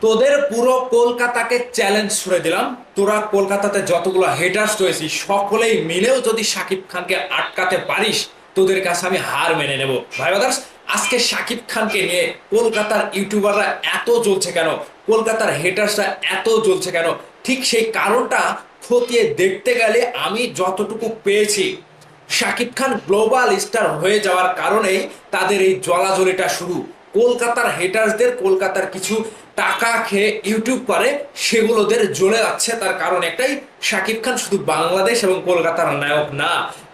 তোদের পুরো কলকাতাকে চ্যালেঞ্জ ছুড়ে দিলাম। তোরা কলকাতাতে যতগুলো হেটার্স রয়েছে সকলেই মিলেও যদি শাকিব খানকে আটকাতে পারিস, তোদের কাছে আমি হার মেনে নেব। ভাই ব্রাদার্স, আজকে শাকিব খানকে নিয়ে কলকাতার ইউটিউবাররা এত জ্বলছে কেন, কলকাতার হেটার্সরা এত জ্বলছে কেন, ঠিক সেই কারণটা খতিয়ে দেখতে গেলে আমি যতটুকু পেয়েছি, শাকিব খান গ্লোবাল স্টার হয়ে যাওয়ার কারণেই তাদের এই জ্বলাজ্বলিটা শুরু। কলকাতার হেটার্সদের, কলকাতার কিছু টাকা খেয়ে ইউটিউব করে সেগুলোদের জ্বলে যাচ্ছে। তার কারণ একটাই, শাকিব খান শুধু বাংলাদেশ এবং কলকাতার নায়ক না,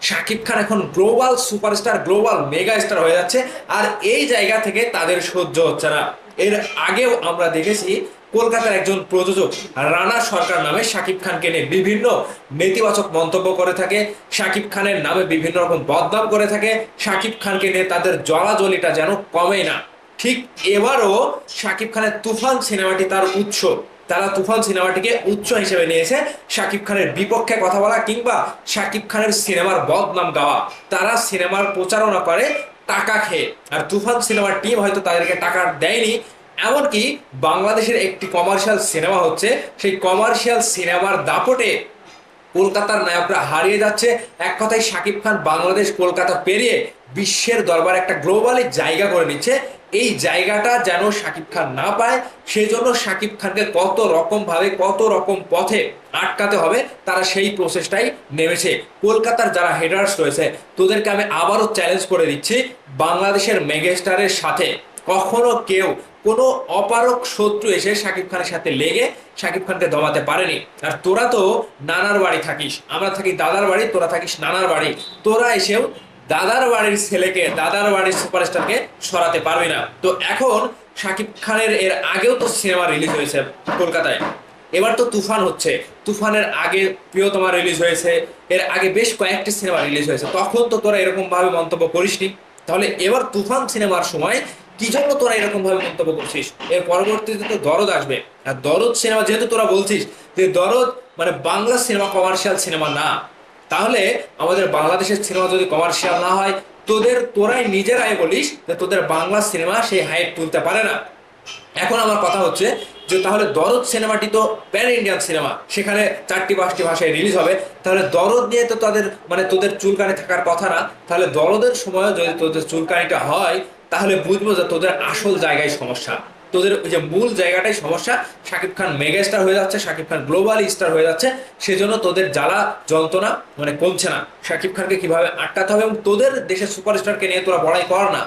শাকিব খান এখন global superstar, global mega star হয়ে যাচ্ছে। আর এই জায়গা থেকে তাদের সহ্য হচ্ছে না। এর আগেও আমরা দেখেছি কলকাতার একজন প্রযোজক রানা সরকার নামে শাকিব খানকে নিয়ে বিভিন্ন নেতিবাচক মন্তব্য করে থাকে, শাকিব খানের নামে বিভিন্ন রকম বদনাম করে থাকে, শাকিব খানকে নিয়ে তাদের জলাজলিটা যেন কমে না। ঠিক এবারও শাকিব খানের তুফান সিনেমাটি তার উৎস, তারা তুফান সিনেমাটিকে উৎস হিসেবে নিয়েছে শাকিব খানের বিপক্ষে কথা বলা কিংবা শাকিব খানের সিনেমার বদনাম গাওয়া। তারা সিনেমার প্রচারণা করে টাকা খেয়ে, আর তুফান সিনেমার টিম হয়তো তাদেরকে টাকা দেয়নি। এমনকি বাংলাদেশের একটি কমার্শিয়াল সিনেমা হচ্ছে, সেই কমার্শিয়াল সিনেমার দাপটে কলকাতার নায়করা হারিয়ে যাচ্ছে। এক কথায় শাকিব খান বাংলাদেশ কলকাতা পেরিয়ে বিশ্বের দরবারে একটা গ্লোবালি জায়গা করে নিচ্ছে। এই জায়গাটা যেন শাকিব খান না পায়, সেই জন্য শাকিব খানকে কত রকম ভাবে, কত রকম পথে আটকাতে হবে, তারা সেই প্রসেসটাই নেমেছে। কলকাতার যারা হেডার্স রয়েছে, তোদেরকে আমি আবারও চ্যালেঞ্জ করে দিচ্ছি, বাংলাদেশের মেগাস্টারের সাথে কখনো কেউ, কোনো অপারক শত্রু এসে শাকিব খানের সাথে লেগে শাকিব খানকে দমাতে পারেনি। আর তোরা তো নানার বাড়ি থাকিস, আমরা থাকি দাদার বাড়ি, তোরা থাকিস নানার বাড়ি। তোরা এসেও দাদার বাড়ির ছেলেকে, দাদার বাড়ির সুপারস্টারকে সরাতে পারবি না। তো এখন শাকিব খানের এর আগেও তো সিনেমা রিলিজ হয়েছে কলকাতায়, এবার তো তুফান হচ্ছে, তুফানের আগে প্রিয়তমা রিলিজ হয়েছে, এর আগে বেশ কয়েকটি সিনেমা রিলিজ হয়েছে, তখন তো তোরা এরকম ভাবে মন্তব্য করিসনি। তাহলে এবার তুফান সিনেমার সময় কি জন্য তোরা এরকম ভাবে মন্তব্য করছিস? এর পরবর্তীতে তো দরদ আসবে, আর দরদ সিনেমা যেহেতু তোরা বলছিস যে দরদ মানে বাংলা সিনেমা কমার্শিয়াল সিনেমা না, তাহলে আমাদের বাংলাদেশের সিনেমা যদি কমার্শিয়াল না হয়, তোরাই নিজেরাই বলিস যে তোদের বাংলা সিনেমা সেই হাইপ তুলতে পারে না। এখন আমার কথা হচ্ছে যে তাহলে দরদ সিনেমাটি তো প্যান ইন্ডিয়ান সিনেমা, সেখানে 4টি 5টি ভাষায় রিলিজ হবে, তাহলে দরদ নিয়ে তো তাদের মানে তোদের চুলকানি থাকার কথা না। তাহলে দরদের সময় যদি তোদের চুলকানিটা হয়, তাহলে বুঝবো যে তোদের আসল জায়গায় সমস্যা, তোদের ওই যে মূল জায়গাটাই সমস্যা। শাকিব খান মেগা স্টার হয়ে যাচ্ছে, শাকিব খান গ্লোবাল স্টার হয়ে যাচ্ছে, সেজন্য তোদের জ্বালা যন্ত্রণা মানে কমছে না। শাকিব খানকে কিভাবে আটকাতে হবে, এবং তোদের দেশের সুপারস্টারকে নিয়ে তোরা বড়াই কর না।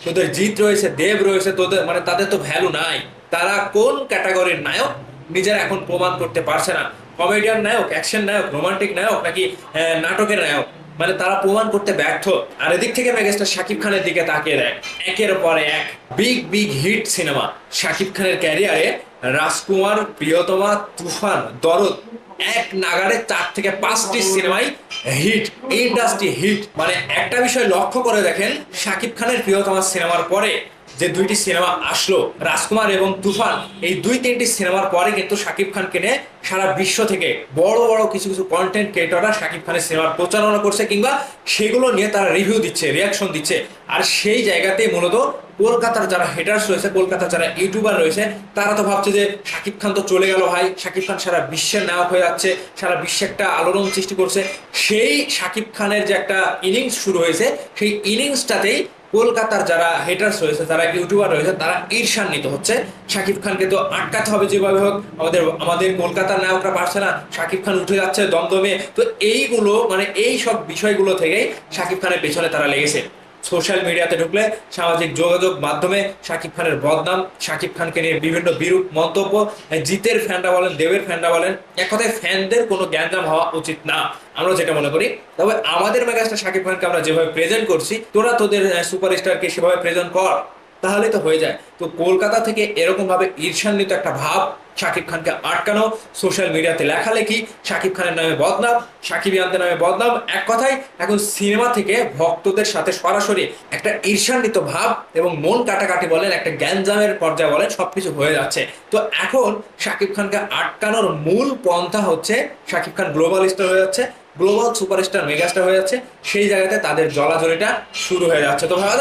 তোদের জিৎ রয়েছে, দেব রয়েছে, তোদের মানে তাদের তো ভ্যালু নাই। তারা কোন ক্যাটাগরির নায়ক নিজেরা এখন প্রমাণ করতে পারছে না। কমেডিয়ান নায়ক, অ্যাকশন নায়ক, রোমান্টিক নায়ক, নাকি নাটকের নায়ক, মানে তারা প্রমাণ করতে ব্যর্থ। আর এদিক থেকে মেগাস্টার শাকিব খানের দিকে তাকিয়ে দেয়, একের পর এক big big hit cinema Shakib খানের ক্যারিয়ারে। রাজকুমার, প্রিয়তমা, তুফান, দরদ, এক নাগাড়ে 4 থেকে 5টি সিনেমাই হিট, ইন্ডাস্ট্রি হিট। মানে একটা বিষয় লক্ষ্য করে দেখেন, শাকিব খানের প্রিয়তমা সিনেমার পরে যে 2টি সিনেমা আসলো, রাজকুমার এবং তুফান, এই 2-3টি সিনেমার পরে কিন্তু শাকিব খানকে নিয়ে সারা বিশ্ব থেকে বড় বড় কিছু কিছু কন্টেন্ট ক্রিয়েটররা শাকিব খানের সিনেমার প্রচারণা করছে, কিংবা সেগুলো নিয়ে তারা রিভিউ দিচ্ছে, রিয়াকশন দিচ্ছে। আর সেই জায়গাতেই মূলত কলকাতার যারা হেটার্স রয়েছে, কলকাতার যারা ইউটিউবার রয়েছে, তারা তো ভাবছে যে শাকিব খান তো চলে গেল ভাই, শাকিব খান সারা বিশ্বের নায়ক হয়ে যাচ্ছে, সারা বিশ্বে একটা আলোড়ন সৃষ্টি করছে। সেই শাকিব খানের যে একটা ইনিংস শুরু হয়েছে, সেই ইনিংসটাতেই কলকাতার যারা হেটার্স রয়েছে, যারা ইউটিউবার রয়েছে, তারা ঈর্ষান্বিত হচ্ছে। শাকিব খানকে তো আটকাতে হবে যেভাবে হোক, আমাদের আমাদের কলকাতার নায়করা পারছে না, শাকিব খান উঠে যাচ্ছে দমদমে। তো এইগুলো মানে এই সব বিষয়গুলো থেকেই শাকিব খানের পেছনে তারা লেগেছে। সোশ্যাল মিডিয়াতে ঢুকলে, সামাজিক যোগাযোগ মাধ্যমে শাকিব খানের বদনাম, শাকিব খানকে নিয়ে বিভিন্ন বিরূপ মন্তব্য, জিতের ফ্যানরা বলেন, দেবের ফ্যানরা বলেন, এক কথায় ফ্যানদের কোনো জ্ঞানজাম হওয়া উচিত না, আমরা যেটা মনে করি। তবে আমাদের মেগাস্টার শাকিব খানকে আমরা যেভাবে প্রেজেন্ট করছি, তোরা তোদের সুপারস্টারকে সেভাবে প্রেজেন্ট কর, তাহলেই তো হয়ে যায়। তো কলকাতা থেকে এরকম ভাবে ঈর্ষান্বিত একটা ভাব, শাকিব খানকে আটকানো, সোশ্যাল মিডিয়াতে লেখালেখি, শাকিব খানের নামে বদনাম, শাকিবিয়ানদের নামে বদনাম, এক কথায় এখন সিনেমা থেকে ভক্তদের সাথে সরাসরি একটা ঈর্ষান্বিত ভাব এবং মন কাটাকাটি বলেন, একটা গ্যাঞ্জামের পর্যায়ে বলেন, সবকিছু হয়ে যাচ্ছে। তো এখন শাকিব খানকে আটকানোর মূল পন্থা হচ্ছে, শাকিব খান গ্লোবাল স্টার হয়ে যাচ্ছে, গ্লোবাল সুপারস্টার মেগাস্টার হয়ে যাচ্ছে, সেই জায়গাতে তাদের জলাজলিটা শুরু হয়ে যাচ্ছে। তো ভাই,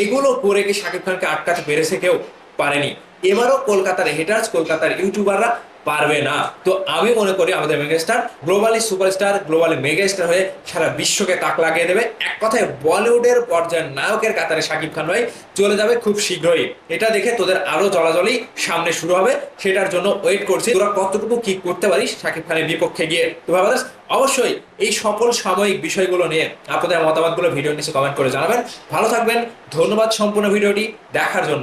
এগুলো করে কি শাকিব খানকে আটকাতে পেরেছে কেউ? পারেনি। এবারও কলকাতার হেটার্স, কলকাতার ইউটিউবাররা পারবে না। তো আমি মনে করি আমাদের megastar globally superstar, globally megastar হয়ে সারা বিশ্বকে তাক লাগিয়ে দেবে। এক কথায় বলিউডের পর্যায়ের নায়কের কাতারে শাকিব খান ভাই চলে যাবে খুব শীঘ্রই। এটা দেখে তোদের আরো জলাজলি সামনে শুরু হবে, সেটার জন্য ওয়েট করছি তোরা কতটুকু কি করতে পারিস শাকিব খানের বিপক্ষে গিয়ে। তো ভাই অবশ্যই এই সকল সাময়িক বিষয়গুলো নিয়ে আপনাদের মতামতগুলো ভিডিওর নিচে কমেন্ট করে জানাবেন। ভালো থাকবেন, ধন্যবাদ সম্পূর্ণ ভিডিওটি দেখার জন্য।